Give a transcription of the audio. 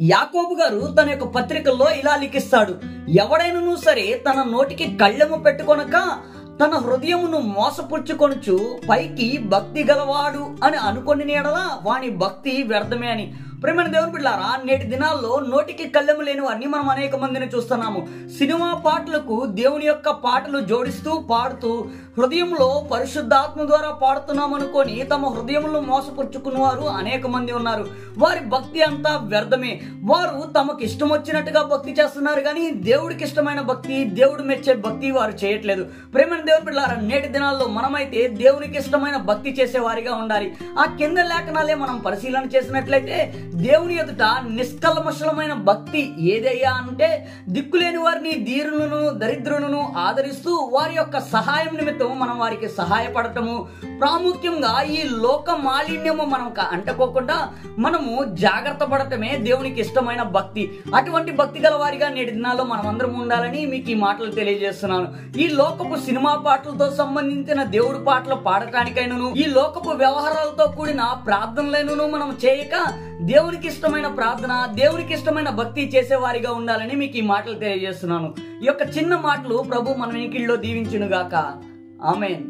యాకోబు గారు తన యొక్క పత్రికల్లో ఇలా లిఖిస్తాడు, ఎవడైనను సరే తన నోటికి కళ్ళెము పెట్టుకొనక తన హృదయమును మోసపుచ్చుకొనుచు పైకి భక్తి గలవాడు అని అనుకొని నీడలా వాని భక్తి వ్యర్థమే అని. ప్రేమైన దేవుని బిడ్డలారా, నేటి దినాల్లో నోటికి కళ్ళెము లేని వారిని మనం అనేక మందిని చూస్తున్నాము. సినిమా పాటలకు దేవుని యొక్క పాటలు జోడిస్తూ పాడుతూ హృదయంలో పరిశుద్ధాత్మ ద్వారా పాడుతున్నాం అనుకొని తమ హృదయంలో మోసపుచ్చుకున్న వారు అనేక మంది ఉన్నారు. వారి భక్తి అంతా వ్యర్థమే. వారు తమకు ఇష్టం వచ్చినట్టుగా భక్తి చేస్తున్నారు, కానీ దేవుడికి ఇష్టమైన భక్తి, దేవుడు మెచ్చే భక్తి వారు చేయట్లేదు. ప్రేమైన దేవుని బిడ్డలారా, నేటి దినాల్లో మనమైతే దేవునికి ఇష్టమైన భక్తి చేసే వారిగా ఉండాలి. ఆ కింద లేఖనాలే మనం పరిశీలన చేసినట్లయితే దేవుని ఎదుట నిష్కల్మషమైన భక్తి ఏదయ్యా అంటే, దిక్కులేని వారిని, దీనులను, దరిద్రులను ఆదరిస్తూ వారి యొక్క సహాయం నిమిత్తం మనం వారికి సహాయపడటము, ప్రాముఖ్యంగా ఈ లోక మాలిన్యము మనం అంటుకోకుండా మనము జాగ్రత్త పడటమే దేవునికి ఇష్టమైన భక్తి. అటువంటి భక్తి గల వారిగా నేటి దినాల్లో మనం అందరం ఉండాలని మీకు ఈ మాటలు తెలియజేస్తున్నాను. ఈ లోకపు సినిమా పాటలతో సంబంధించిన దేవుడి పాటలు పాడటానికైనను, ఈ లోకపు వ్యవహారాలతో కూడిన ప్రార్థనలైనను మనం చేయక దేవునికి ఇష్టమైన ప్రార్థన, దేవునికి ఇష్టమైన భక్తి చేసేవారిగా ఉండాలని మీకు ఈ మాటలు తెలియజేస్తున్నాను. ఈ యొక్క చిన్న మాటలు ప్రభు మన వినికిడిలో దీవించునుగాక. ఆమేన్.